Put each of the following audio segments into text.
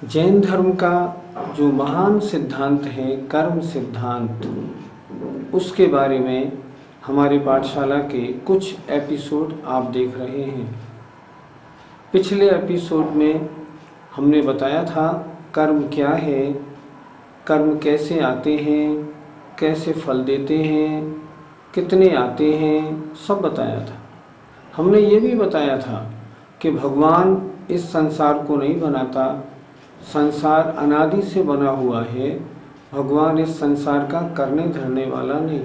जैन धर्म का जो महान सिद्धांत है कर्म सिद्धांत, उसके बारे में हमारी पाठशाला के कुछ एपिसोड आप देख रहे हैं। पिछले एपिसोड में हमने बताया था कर्म क्या है, कर्म कैसे आते हैं, कैसे फल देते हैं, कितने आते हैं, सब बताया था। हमने ये भी बताया था कि भगवान इस संसार को नहीं बनाता, संसार अनादि से बना हुआ है। भगवान इस संसार का करने धरने वाला नहीं।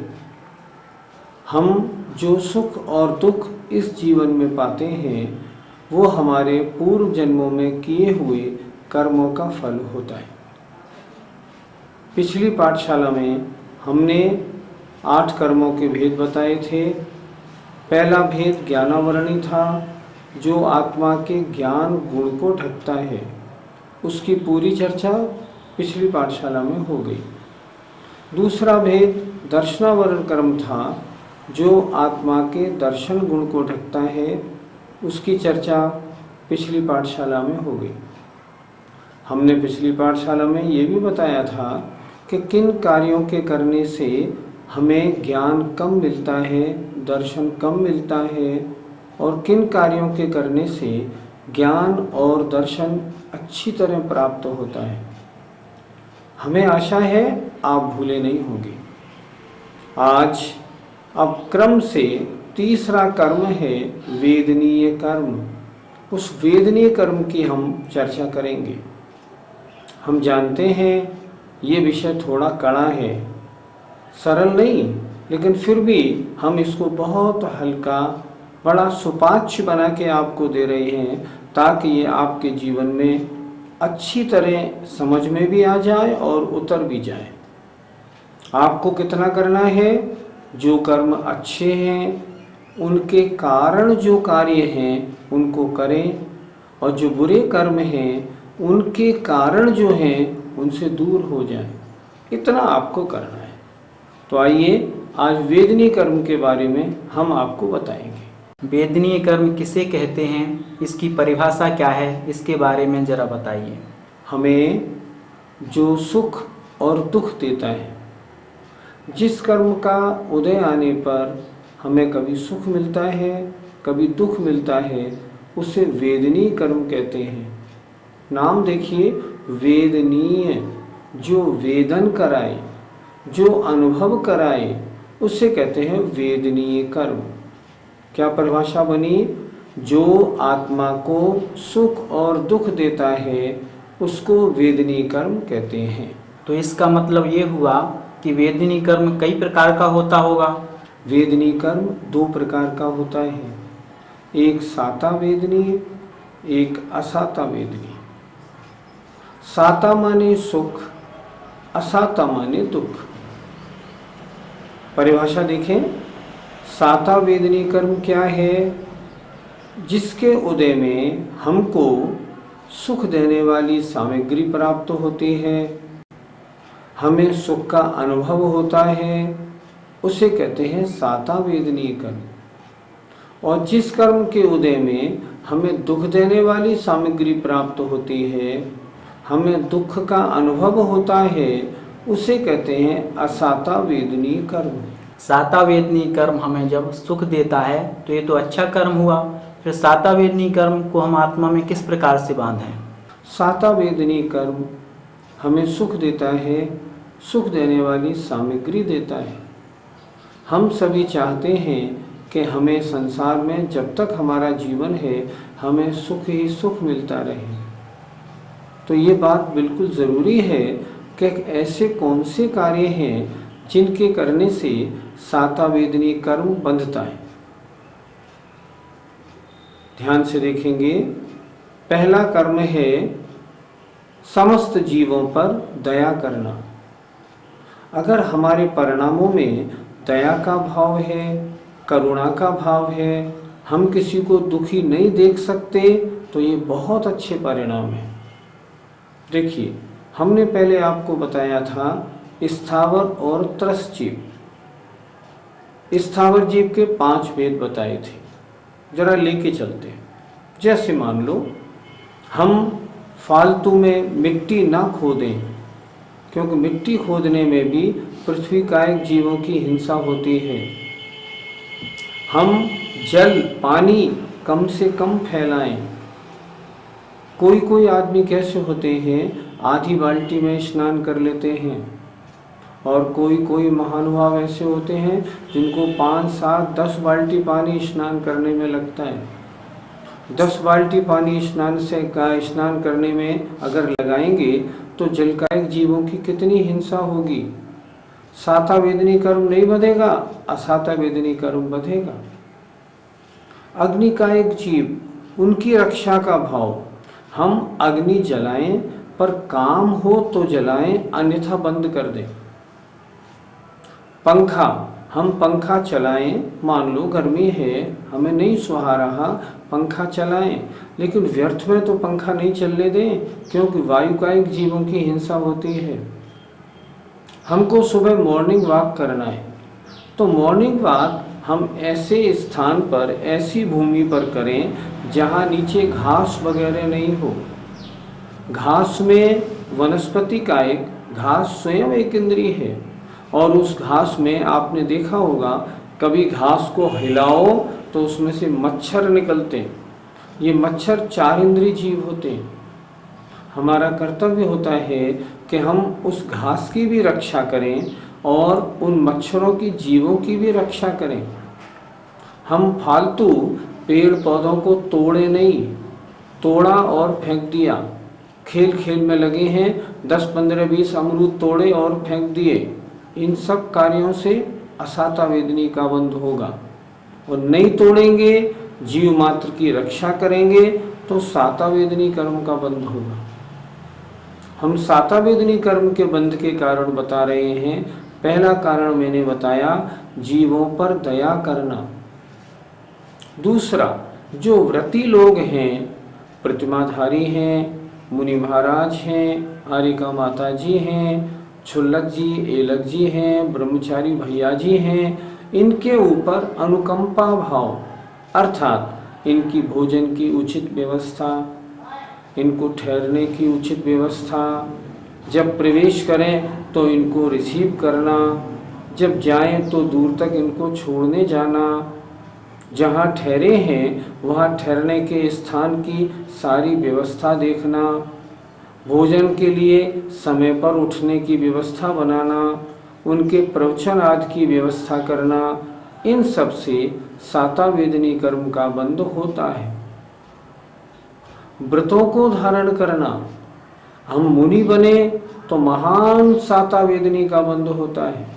हम जो सुख और दुख इस जीवन में पाते हैं वो हमारे पूर्व जन्मों में किए हुए कर्मों का फल होता है। पिछली पाठशाला में हमने 8 कर्मों के भेद बताए थे। पहला भेद ज्ञानावरणी था, जो आत्मा के ज्ञान गुण को ढकता है। उसकी पूरी चर्चा पिछली पाठशाला में हो गई। दूसरा भेद दर्शनावरण कर्म था, जो आत्मा के दर्शन गुण को ढकता है। उसकी चर्चा पिछली पाठशाला में हो गई। हमने पिछली पाठशाला में ये भी बताया था कि किन कार्यों के करने से हमें ज्ञान कम मिलता है, दर्शन कम मिलता है, और किन कार्यों के करने से ज्ञान और दर्शन अच्छी तरह प्राप्त होता है। हमें आशा है आप भूले नहीं होंगे। आज अब क्रम से तीसरा कर्म है वेदनीय कर्म। उस वेदनीय कर्म की हम चर्चा करेंगे। हम जानते हैं ये विषय थोड़ा कड़ा है, सरल नहीं, लेकिन फिर भी हम इसको बहुत हल्का, बड़ा सुपाच्य बना के आपको दे रहे हैं, ताकि ये आपके जीवन में अच्छी तरह समझ में भी आ जाए और उतर भी जाए। आपको कितना करना है? जो कर्म अच्छे हैं उनके कारण जो कार्य हैं उनको करें, और जो बुरे कर्म हैं उनके कारण जो हैं उनसे दूर हो जाए। इतना आपको करना है। तो आइए आज वेदनीय कर्म के बारे में हम आपको बताएंगे। वेदनीय कर्म किसे कहते हैं, इसकी परिभाषा क्या है, इसके बारे में ज़रा बताइए। हमें जो सुख और दुख देता है, जिस कर्म का उदय आने पर हमें कभी सुख मिलता है, कभी दुख मिलता है, उसे वेदनीय कर्म कहते हैं। नाम देखिए, वेदनीय, जो वेदन कराए, जो अनुभव कराए, उसे कहते हैं वेदनीय कर्म। क्या परिभाषा बनी? जो आत्मा को सुख और दुख देता है उसको वेदनीय कर्म कहते हैं। तो इसका मतलब ये हुआ कि वेदनीय कर्म कई प्रकार का होता होगा। वेदनीय कर्म 2 प्रकार का होता है, एक साता वेदनीय, एक असाता वेदनीय। साता माने सुख, असाता माने दुख। परिभाषा देखें, साता वेदनीय कर्म क्या है? जिसके उदय में हमको सुख देने वाली सामग्री प्राप्त होती है, हमें सुख का अनुभव होता है, उसे कहते हैं साता वेदनीय कर्म। और जिस कर्म के उदय में हमें दुख देने वाली सामग्री प्राप्त होती है, हमें दुख का अनुभव होता है, उसे कहते हैं असाता वेदनीय कर्म। साता वेदनीय कर्म हमें जब सुख देता है तो ये तो अच्छा कर्म हुआ। फिर साता वेदनीय कर्म को हम आत्मा में किस प्रकार से बांधें? साता वेदनीय कर्म हमें सुख देता है, सुख देने वाली सामग्री देता है। हम सभी चाहते हैं कि हमें संसार में जब तक हमारा जीवन है हमें सुख ही सुख मिलता रहे। तो ये बात बिल्कुल ज़रूरी है कि ऐसे कौन से कार्य हैं जिनके करने से साता वेदनीय कर्म बंधता है। ध्यान से देखेंगे। पहला कर्म है समस्त जीवों पर दया करना। अगर हमारे परिणामों में दया का भाव है, करुणा का भाव है, हम किसी को दुखी नहीं देख सकते, तो ये बहुत अच्छे परिणाम हैं। देखिए, हमने पहले आपको बताया था स्थावर और त्रस्त जीव। स्थावर जीव के 5 भेद बताए थे, जरा लेके चलते हैं। जैसे मान लो हम फालतू में मिट्टी ना खोदें, क्योंकि मिट्टी खोदने में भी पृथ्वी कायिक जीवों की हिंसा होती है। हम जल पानी कम से कम फैलाएं। कोई आदमी कैसे होते हैं, आधी बाल्टी में स्नान कर लेते हैं, और कोई महानुभाव ऐसे होते हैं जिनको 5, 7, 10 बाल्टी पानी स्नान करने में लगता है। 10 बाल्टी पानी स्नान करने में अगर लगाएंगे तो जलकायिक जीवों की कितनी हिंसा होगी। साता वेदनी कर्म नहीं बधेगा, असाता वेदनी कर्म बधेगा। अग्निकायिक जीव, उनकी रक्षा का भाव, हम अग्नि जलाएं पर काम हो तो जलाएं, अन्यथा बंद कर दें। पंखा, हम पंखा चलाएं, मान लो गर्मी है, हमें नहीं सुहा रहा, पंखा चलाएं, लेकिन व्यर्थ में तो पंखा नहीं चलने दें, क्योंकि वायुकायिक जीवों की हिंसा होती है। हमको सुबह मॉर्निंग वॉक करना है, तो मॉर्निंग वॉक हम ऐसे स्थान पर, ऐसी भूमि पर करें जहाँ नीचे घास वगैरह नहीं हो। घास में वनस्पति कायिक, घास स्वयं एक इंद्रिय है, और उस घास में आपने देखा होगा, कभी घास को हिलाओ तो उसमें से मच्छर निकलते हैं। ये मच्छर 4 इंद्रिय जीव होते हैं। हमारा कर्तव्य होता है कि हम उस घास की भी रक्षा करें और उन मच्छरों की, जीवों की भी रक्षा करें। हम फालतू पेड़ पौधों को तोड़े नहीं, तोड़ा और फेंक दिया, खेल में लगे हैं, 10, 15, 20 अमरूद तोड़े और फेंक दिए, इन सब कार्यों से असाता वेदनी का बंध होगा। और नहीं तोड़ेंगे, जीव मात्र की रक्षा करेंगे, तो साता वेदनी कर्म का बंध होगा। हम साता वेदनी कर्म के बंध के कारण बता रहे हैं। पहला कारण मैंने बताया, जीवों पर दया करना। दूसरा, जो व्रती लोग हैं, प्रतिमाधारी हैं, मुनि महाराज हैं, आर्यिका माता जी हैं, क्षुल्लक जी, एलक जी हैं, ब्रह्मचारी भैया जी हैं, इनके ऊपर अनुकंपा भाव, अर्थात इनकी भोजन की उचित व्यवस्था, इनको ठहरने की उचित व्यवस्था, जब प्रवेश करें तो इनको रिसीव करना, जब जाएं तो दूर तक इनको छोड़ने जाना, जहाँ ठहरे हैं वहाँ ठहरने के स्थान की सारी व्यवस्था देखना, भोजन के लिए समय पर उठने की व्यवस्था बनाना, उनके प्रवचन आदि की व्यवस्था करना, इन सब से साता वेदनी कर्म का बंध होता है। व्रतों को धारण करना, हम मुनि बने तो महान साता वेदनी का बंध होता है।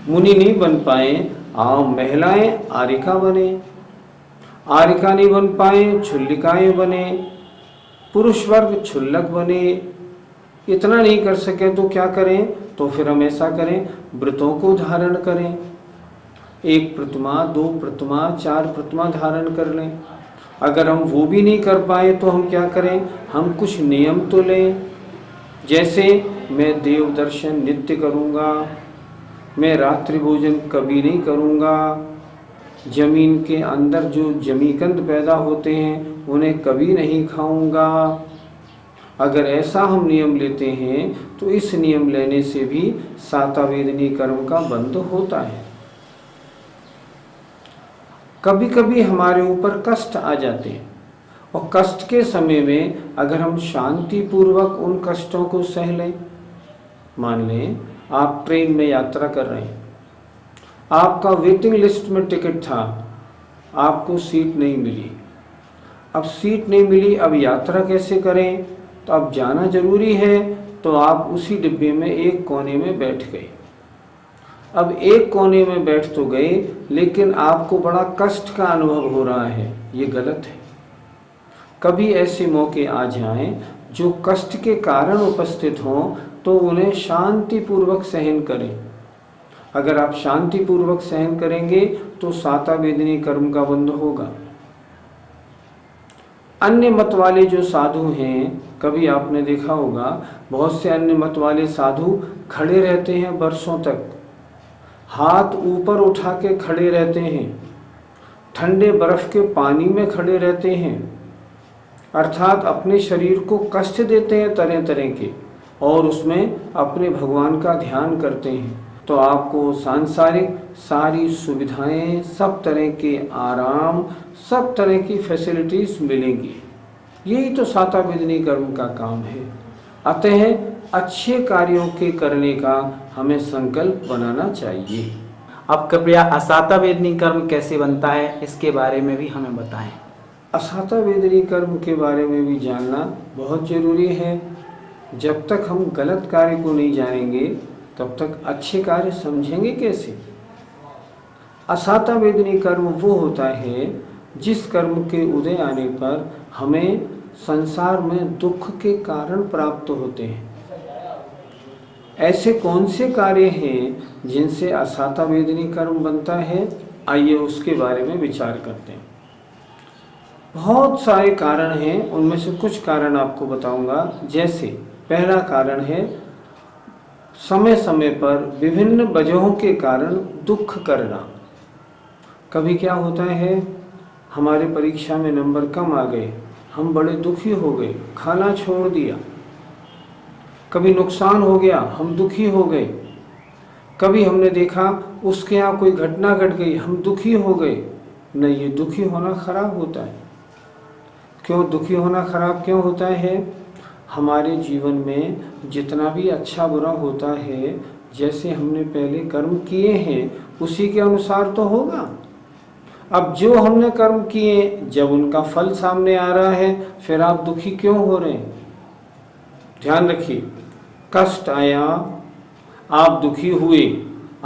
मुनि नहीं बन पाए, महिलाएं आर्यिका बने, आर्यिका नहीं बन पाए, क्षुल्लिकाएं बने, पुरुष वर्ग क्षुल्लक बने। इतना नहीं कर सके तो क्या करें, तो फिर हम ऐसा करें, व्रतों को धारण करें। 1 प्रतिमा, 2 प्रतिमा, 4 प्रतिमा धारण कर लें। अगर हम वो भी नहीं कर पाए तो हम क्या करें, हम कुछ नियम तो लें। जैसे मैं देव दर्शन नित्य करूँगा, मैं रात्रि भोजन कभी नहीं करूँगा, जमीन के अंदर जो जमीकंद पैदा होते हैं उन्हें कभी नहीं खाऊंगा। अगर ऐसा हम नियम लेते हैं तो इस नियम लेने से भी साता वेदनी कर्म का बंध होता है। कभी कभी हमारे ऊपर कष्ट आ जाते हैं, और कष्ट के समय में अगर हम शांति पूर्वक उन कष्टों को सह लें। मान लें आप ट्रेन में यात्रा कर रहे हैं, आपका वेटिंग लिस्ट में टिकट था, आपको सीट नहीं मिली। अब सीट नहीं मिली, अब यात्रा कैसे करें, तो अब जाना जरूरी है, तो आप उसी डिब्बे में एक कोने में बैठ गए। अब एक कोने में बैठ तो गए, लेकिन आपको बड़ा कष्ट का अनुभव हो रहा है, ये गलत है। कभी ऐसे मौके आ जाएं जो कष्ट के कारण उपस्थित हों तो उन्हें शांतिपूर्वक सहन करें। अगर आप शांतिपूर्वक सहन करेंगे तो साता वेदनी कर्म का बंध होगा। अन्य मत वाले जो साधु हैं, कभी आपने देखा होगा बहुत से अन्य मत वाले साधु खड़े रहते हैं वर्षों तक, हाथ ऊपर उठा के खड़े रहते हैं, ठंडे बर्फ के पानी में खड़े रहते हैं, अर्थात अपने शरीर को कष्ट देते हैं तरह तरह के, और उसमें अपने भगवान का ध्यान करते हैं। तो आपको सांसारिक सारी सुविधाएं, सब तरह के आराम, सब तरह की फैसिलिटीज मिलेंगी। यही तो साता वेदनी कर्म का काम है। अतः अच्छे कार्यों के करने का हमें संकल्प बनाना चाहिए। अब कृपया असाता वेदनी कर्म कैसे बनता है, इसके बारे में भी हमें बताएं। असाता वेदनी कर्म के बारे में भी जानना बहुत जरूरी है। जब तक हम गलत कार्य को नहीं जानेंगे तब तक अच्छे कार्य समझेंगे कैसे। असाता वेदनी कर्म वो होता है जिस कर्म के उदय आने पर हमें संसार में दुख के कारण प्राप्त होते हैं। ऐसे कौन से कार्य हैं जिनसे असाता वेदनी कर्म बनता है, आइए उसके बारे में विचार करते हैं। बहुत सारे कारण हैं, उनमें से कुछ कारण आपको बताऊंगा। जैसे पहला कारण है समय समय पर विभिन्न वजहों के कारण दुख करना। कभी क्या होता है, हमारे परीक्षा में नंबर कम आ गए, हम बड़े दुखी हो गए, खाना छोड़ दिया। कभी नुकसान हो गया, हम दुखी हो गए। कभी हमने देखा उसके यहाँ कोई घटना घट गई, हम दुखी हो गए। नहीं, ये दुखी होना खराब होता है। क्यों दुखी होना खराब क्यों होता है? हमारे जीवन में जितना भी अच्छा बुरा होता है, जैसे हमने पहले कर्म किए हैं उसी के अनुसार तो होगा। अब जो हमने कर्म किए, जब उनका फल सामने आ रहा है, फिर आप दुखी क्यों हो रहे हैं? ध्यान रखिए, कष्ट आया, आप दुखी हुए,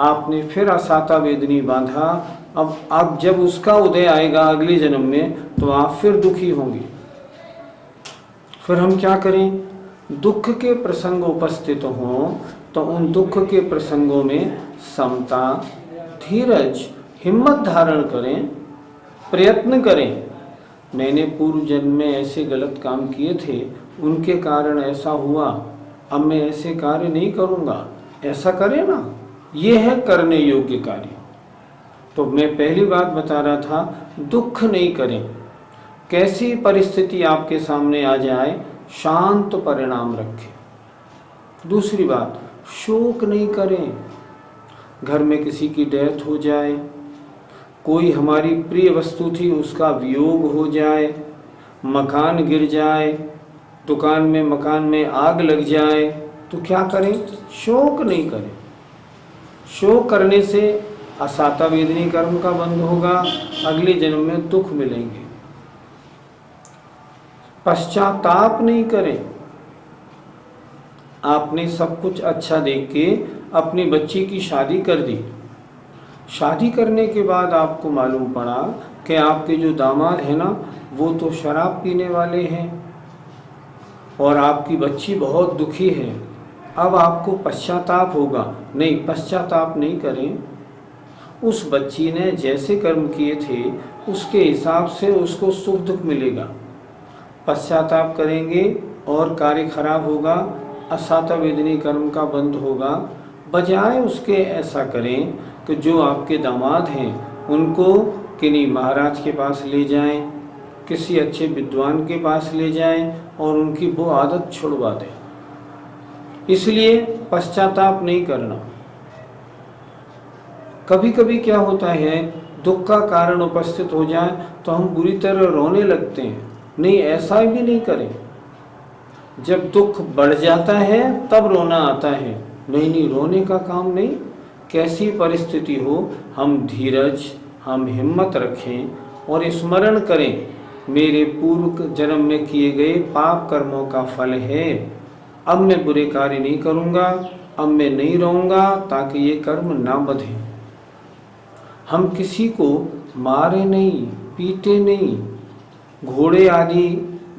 आपने फिर असाता वेदनी बांधा। अब जब उसका उदय आएगा अगले जन्म में तो आप फिर दुखी होंगे। फिर हम क्या करें? दुख के प्रसंग उपस्थित हों तो उन दुख के प्रसंगों में समता, धीरज, हिम्मत धारण करें, प्रयत्न करें। मैंने पूर्व जन्म में ऐसे गलत काम किए थे, उनके कारण ऐसा हुआ, अब मैं ऐसे कार्य नहीं करूँगा, ऐसा करें ना। ये है करने योग्य कार्य। तो मैं पहली बात बता रहा था, दुख नहीं करें। कैसी परिस्थिति आपके सामने आ जाए, शांत परिणाम रखें। दूसरी बात, शोक नहीं करें। घर में किसी की डेथ हो जाए, कोई हमारी प्रिय वस्तु थी उसका वियोग हो जाए, मकान गिर जाए, दुकान में मकान में आग लग जाए, तो क्या करें? शोक नहीं करें। शोक करने से असाता वेदनी कर्म का बंध होगा, अगले जन्म में दुख मिलेंगे। पश्चाताप नहीं करें। आपने सब कुछ अच्छा देख के अपनी बच्ची की शादी कर दी। शादी करने के बाद आपको मालूम पड़ा कि आपके जो दामाद है ना, वो तो शराब पीने वाले हैं और आपकी बच्ची बहुत दुखी है। अब आपको पश्चाताप होगा। नहीं, पश्चाताप नहीं करें। उस बच्ची ने जैसे कर्म किए थे उसके हिसाब से उसको सुख दुख मिलेगा। पश्चाताप करेंगे और कार्य खराब होगा, असाता वेदनी कर्म का बंध होगा। बजाय उसके ऐसा करें कि जो आपके दामाद हैं उनको किन्हीं महाराज के पास ले जाएं, किसी अच्छे विद्वान के पास ले जाएं और उनकी वो आदत छुड़वा दें। इसलिए पश्चाताप नहीं करना। कभी कभी क्या होता है, दुख का कारण उपस्थित हो जाए तो हम बुरी तरह रोने लगते हैं। नहीं, ऐसा भी नहीं करें। जब दुख बढ़ जाता है तब रोना आता है। नहीं, रोने का काम नहीं। कैसी परिस्थिति हो, हम धीरज, हम हिम्मत रखें और स्मरण करें, मेरे पूर्व जन्म में किए गए पाप कर्मों का फल है, अब मैं बुरे कार्य नहीं करूँगा, अब मैं नहीं रहूँगा ताकि ये कर्म ना बधे। हम किसी को मारे नहीं, पीटे नहीं, घोड़े आदि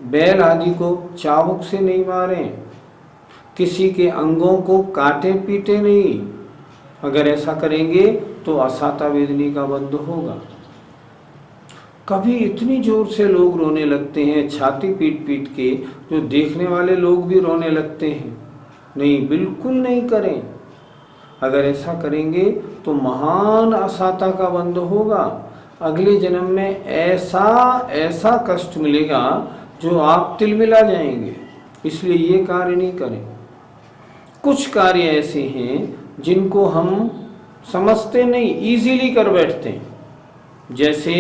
बैल आदि को चाबुक से नहीं मारे, किसी के अंगों को काटे पीटे नहीं। अगर ऐसा करेंगे तो असाता वेदनी का बंध होगा। कभी इतनी जोर से लोग रोने लगते हैं, छाती पीट पीट के, जो देखने वाले लोग भी रोने लगते हैं। नहीं, बिल्कुल नहीं करें। अगर ऐसा करेंगे तो महान असाता का बंध होगा। अगले जन्म में ऐसा ऐसा कष्ट मिलेगा जो आप तिलमिला जाएंगे। इसलिए ये कार्य नहीं करें। कुछ कार्य ऐसे हैं जिनको हम समझते नहीं, इजीली कर बैठते हैं। जैसे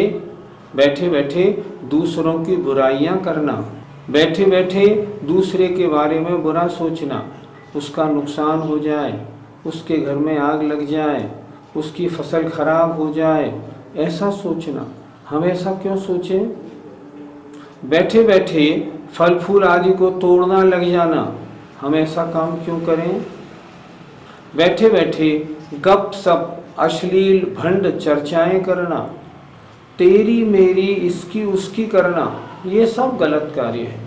बैठे बैठे दूसरों की बुराइयां करना, बैठे बैठे दूसरे के बारे में बुरा सोचना, उसका नुकसान हो जाए, उसके घर में आग लग जाए, उसकी फसल खराब हो जाए, ऐसा सोचना। हम ऐसा क्यों सोचें? बैठे बैठे फल फूल आदि को तोड़ना लग जाना, हम ऐसा काम क्यों करें? बैठे बैठे गप सप, अश्लील भंड चर्चाएं करना, तेरी मेरी इसकी उसकी करना, ये सब गलत कार्य है।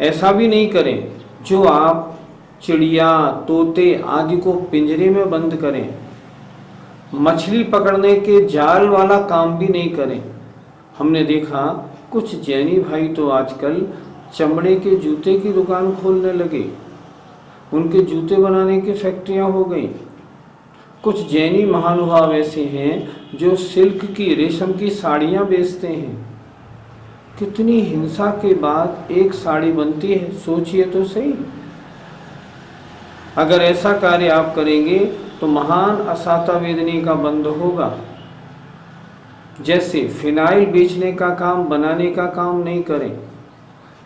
ऐसा भी नहीं करें जो आप चिड़िया तोते आदि को पिंजरे में बंद करें। मछली पकड़ने के जाल वाला काम भी नहीं करें। हमने देखा कुछ जैनी भाई तो आजकल चमड़े के जूते की दुकान खोलने लगे, उनके जूते बनाने की फैक्ट्रियां हो गई। कुछ जैनी महानुभाव ऐसे हैं जो सिल्क की, रेशम की साड़ियां बेचते हैं। कितनी हिंसा के बाद एक साड़ी बनती है, सोचिए तो सही। अगर ऐसा कार्य आप करेंगे तो महान असाता वेदनी का बंध होगा। जैसे फिनाइल बेचने का काम, बनाने का काम नहीं करें।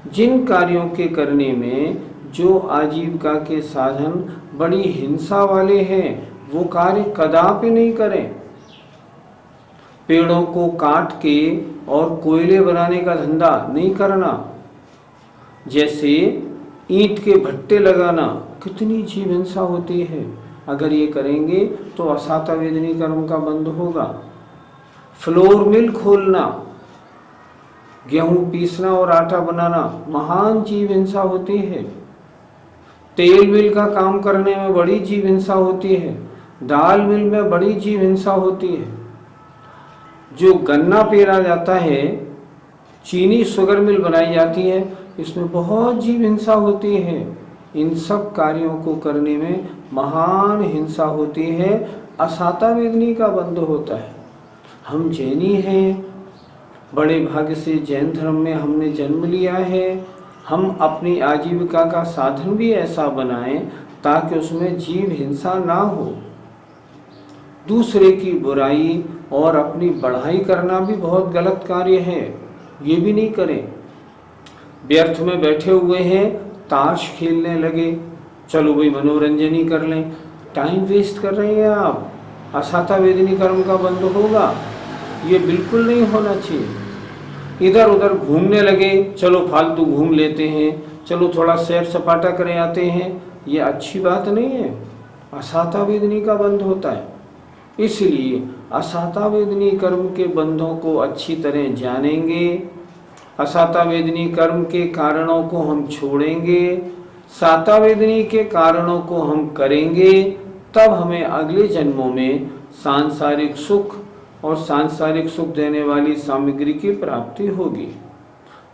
जिन कार्यों के करने में जो आजीविका के साधन बड़ी हिंसा वाले हैं, वो कार्य कदापि नहीं करें। पेड़ों को काट के और कोयले बनाने का धंधा नहीं करना। जैसे ईंट के भट्टे लगाना, कितनी जीव हिंसा होती है। अगर ये करेंगे तो असाता वेदनी कर्म का बंध होगा। फ्लोर मिल खोलना, गेहूं पीसना और आटा बनाना, महान जीव हिंसा होती है। तेल मिल का काम करने में बड़ी जीव हिंसा होती है। दाल मिल में बड़ी जीव हिंसा होती है। जो गन्ना पेरा जाता है, चीनी शुगर मिल बनाई जाती है, इसमें बहुत जीव हिंसा होती है। इन सब कार्यों को करने में महान हिंसा होती है, असाता वेदनी का बंध होता है। हम जैनी हैं, बड़े भाग्य से जैन धर्म में हमने जन्म लिया है। हम अपनी आजीविका का साधन भी ऐसा बनाएं ताकि उसमें जीव हिंसा ना हो। दूसरे की बुराई और अपनी बढ़ाई करना भी बहुत गलत कार्य है, ये भी नहीं करें। व्यर्थ में बैठे हुए हैं, ताश खेलने लगे, चलो भाई मनोरंजन ही कर लें, टाइम वेस्ट कर रहे हैं आप। असाता वेदनी कर्म का बंध होगा, ये बिल्कुल नहीं होना चाहिए। इधर उधर घूमने लगे, चलो फालतू घूम लेते हैं, चलो थोड़ा सैर सपाटा करे आते हैं, ये अच्छी बात नहीं है। असाता वेदनी का बंध होता है। इसलिए असाता वेदनी कर्म के बंधों को अच्छी तरह जानेंगे, असाता वेदनी कर्म के कारणों को हम छोड़ेंगे, साता वेदनी के कारणों को हम करेंगे, तब हमें अगले जन्मों में सांसारिक सुख और सांसारिक सुख देने वाली सामग्री की प्राप्ति होगी।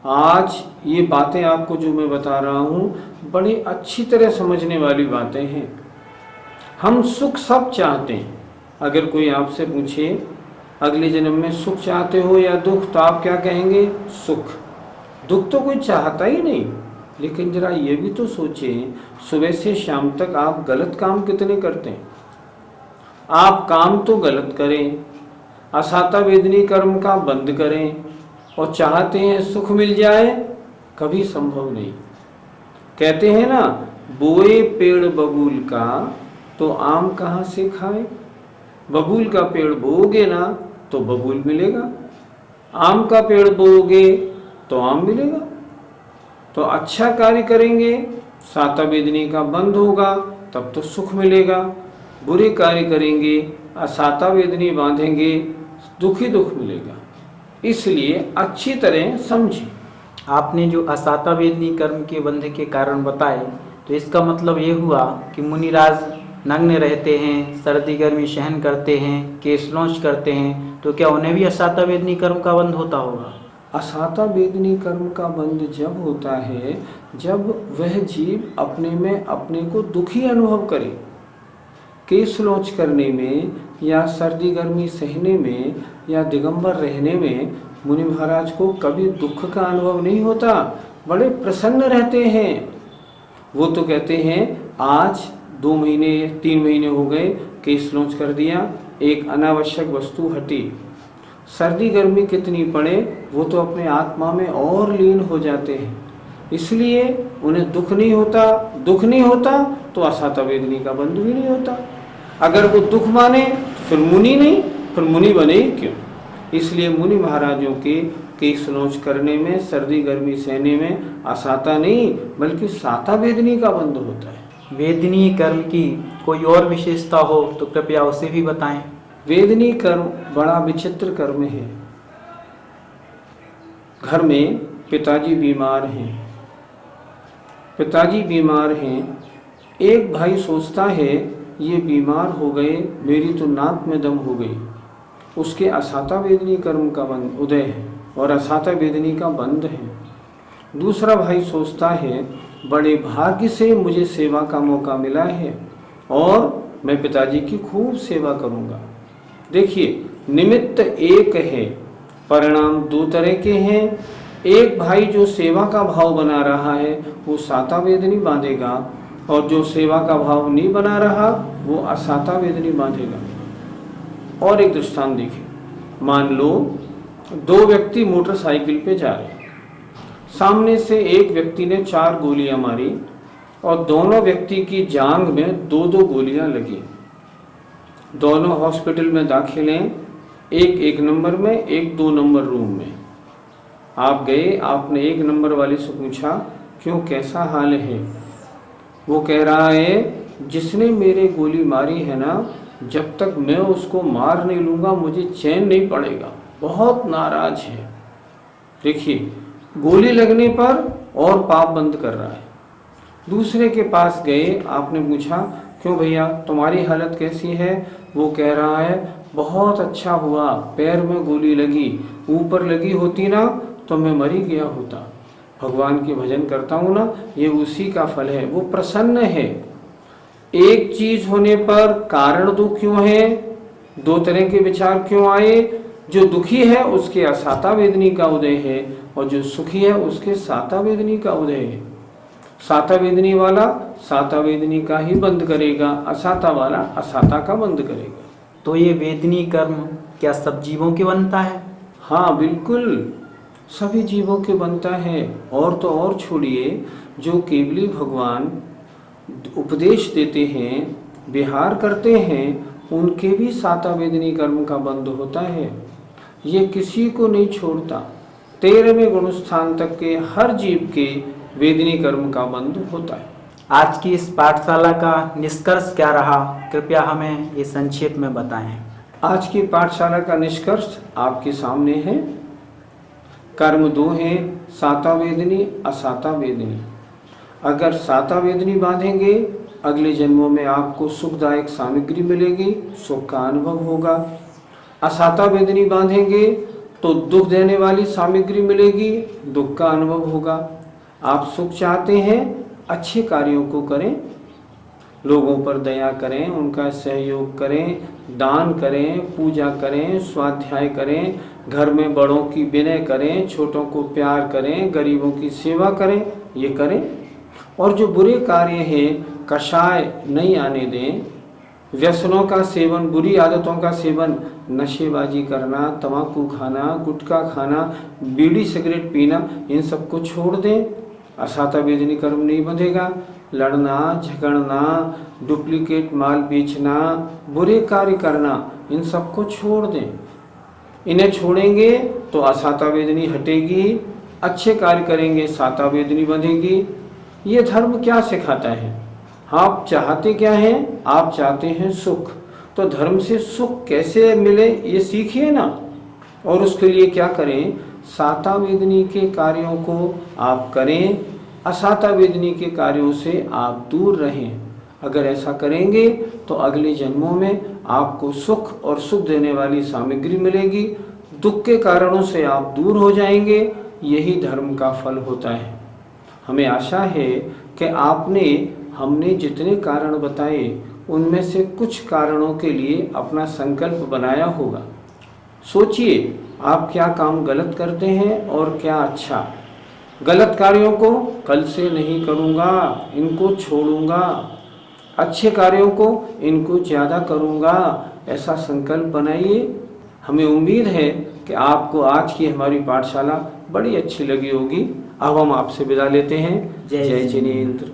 आज ये बातें आपको जो मैं बता रहा हूँ, बड़ी अच्छी तरह समझने वाली बातें हैं। हम सुख सब चाहते हैं। अगर कोई आपसे पूछे अगले जन्म में सुख चाहते हो या दुख, तो आप क्या कहेंगे? सुख। दुख तो कोई चाहता ही नहीं। लेकिन जरा ये भी तो सोचें, सुबह से शाम तक आप गलत काम कितने करते हैं? आप काम तो गलत करें, असाता वेदनी कर्म का बंद करें और चाहते हैं सुख मिल जाए, कभी संभव नहीं। कहते हैं ना, बोए पेड़ बबूल का तो आम कहाँ से खाए। बबूल का पेड़ बोओगे ना तो बबूल मिलेगा, आम का पेड़ बोओगे तो आम मिलेगा। तो अच्छा कार्य करेंगे, साता वेदनी का बंध होगा, तब तो सुख मिलेगा। बुरे कार्य करेंगे, असाता वेदनी बांधेंगे, दुख ही दुख मिलेगा। इसलिए अच्छी तरह समझिए। आपने जो असाता वेदनी कर्म के बंध के कारण बताए, तो इसका मतलब ये हुआ कि मुनिराज नग्न रहते हैं, सर्दी गर्मी सहन करते हैं, केश लॉन्च करते हैं, तो क्या उन्हें भी असाता वेदनी कर्म का बंध होता होगा? असाता वेदनी कर्म का बंध जब होता है जब वह जीव अपने में अपने को दुखी अनुभव करे। केश लॉन्च करने में या सर्दी गर्मी सहने में या दिगंबर रहने में मुनि महाराज को कभी दुख का अनुभव नहीं होता, बड़े प्रसन्न रहते हैं। वो तो कहते हैं आज 2 महीने 3 महीने हो गए, केस लॉन्च कर दिया, एक अनावश्यक वस्तु हटी। सर्दी गर्मी कितनी पड़े वो तो अपने आत्मा में और लीन हो जाते हैं, इसलिए उन्हें दुख नहीं होता। दुख नहीं होता तो असाता वेदनी का बंध भी नहीं होता। अगर वो दुख माने फिर मुनि नहीं, फिर मुनि बने क्यों? इसलिए मुनि महाराजों के केस लॉन्च करने में, सर्दी गर्मी सहने में असाता नहीं बल्कि साता वेदनी का बंध होता है। वेदनी कर्म की कोई और विशेषता हो तो कृपया उसे भी बताएं। वेदनी कर्म बड़ा विचित्र कर्म है। घर में पिताजी बीमार हैं, एक भाई सोचता है ये बीमार हो गए, मेरी तो नाक में दम हो गई, उसके असाता वेदनी कर्म का बंध उदय है और असाता वेदनी का बंध है। दूसरा भाई सोचता है बड़े भाग्य से मुझे सेवा का मौका मिला है और मैं पिताजी की खूब सेवा करूंगा। देखिए, निमित्त एक है, परिणाम 2 तरह के हैं। एक भाई जो सेवा का भाव बना रहा है वो साता वेदनी बांधेगा और जो सेवा का भाव नहीं बना रहा वो असाता वेदनी बांधेगा। और एक दृष्टांत देखिए, मान लो 2 व्यक्ति मोटरसाइकिल पे जा रहे हैं, सामने से एक व्यक्ति ने 4 गोलियां मारी और दोनों व्यक्ति की जांघ में 2-2 गोलियां लगी। दोनों हॉस्पिटल में दाखिल हैं, एक 1 नंबर में, एक 2 नंबर रूम में। आप गए, आपने 1 नंबर वाले से पूछा क्यों, कैसा हाल है? वो कह रहा है जिसने मेरे गोली मारी है ना, जब तक मैं उसको मार नहीं लूँगा मुझे चैन नहीं पड़ेगा, बहुत नाराज है। देखिए, गोली लगने पर और पाप बंद कर रहा है। दूसरे के पास गए, आपने पूछा क्यों भैया तुम्हारी हालत कैसी है? वो कह रहा है बहुत अच्छा हुआ, पैर में गोली लगी, ऊपर लगी होती ना तो मैं मर ही गया होता। भगवान के भजन करता हूँ ना, ये उसी का फल है। वो प्रसन्न है। एक चीज होने पर कारण 2 क्यों है? 2 तरह के विचार क्यों आए? जो दुखी है उसके असाता वेदनी का उदय है और जो सुखी है उसके साता वेदनी का उदय है। साता वेदनी वाला साता वेदनी का ही बंद करेगा, असाता वाला असाता का बंद करेगा। तो ये वेदनी कर्म क्या सब जीवों के बनता है? हाँ बिल्कुल, सभी जीवों के बनता है। और तो और छोड़िए, जो केवली भगवान उपदेश देते हैं, विहार करते हैं, उनके भी साता वेदनी कर्म का बंध होता है। ये किसी को नहीं छोड़ता। 13वें गुणस्थान तक के हर जीव के वेदनी कर्म का बंध होता है। आज की इस पाठशाला का निष्कर्ष क्या रहा, कृपया हमें ये संक्षेप में बताएं। आज की पाठशाला का निष्कर्ष आपके सामने है। कर्म 2 हैं, साता वेदनी, असाता वेदनी। अगर साता वेदनी बांधेंगे, अगले जन्मों में आपको सुखदायक सामग्री मिलेगी, सुख का अनुभव होगा। असाता वेदनी बांधेंगे तो दुख देने वाली सामग्री मिलेगी, दुख का अनुभव होगा। आप सुख चाहते हैं, अच्छे कार्यों को करें, लोगों पर दया करें, उनका सहयोग करें, दान करें, पूजा करें, स्वाध्याय करें, घर में बड़ों की विनय करें, छोटों को प्यार करें, गरीबों की सेवा करें, ये करें। और जो बुरे कार्य हैं, कषाय नहीं आने दें, व्यसनों का सेवन, बुरी आदतों का सेवन, नशेबाजी करना, तंबाकू खाना, गुटखा खाना, बीड़ी सिगरेट पीना, इन सब को छोड़ दें। असाता वेदनी कर्म नहीं बंधेगा। लड़ना, झगड़ना, डुप्लीकेट माल बेचना, बुरे कार्य करना, इन सब को छोड़ दें। इन्हें छोड़ेंगे तो असाता वेदनी हटेगी, अच्छे कार्य करेंगे साता वेदनी बंधेगी। ये धर्म क्या सिखाता है? आप चाहते क्या हैं? आप चाहते हैं सुख। तो धर्म से सुख कैसे मिले ये सीखिए ना। और उसके लिए क्या करें? साता वेदनी के कार्यों को आप करें, असाता वेदनी के कार्यों से आप दूर रहें। अगर ऐसा करेंगे तो अगले जन्मों में आपको सुख और सुख देने वाली सामग्री मिलेगी, दुख के कारणों से आप दूर हो जाएंगे। यही धर्म का फल होता है। हमें आशा है कि हमने जितने कारण बताए उनमें से कुछ कारणों के लिए अपना संकल्प बनाया होगा। सोचिए आप क्या काम गलत करते हैं और क्या अच्छा। गलत कार्यों को कल से नहीं करूँगा, इनको छोड़ूंगा, अच्छे कार्यों को इनको ज़्यादा करूँगा, ऐसा संकल्प बनाइए। हमें उम्मीद है कि आपको आज की हमारी पाठशाला बड़ी अच्छी लगी होगी। अब हम आपसे विदा लेते हैं। जय जिनेंद्र।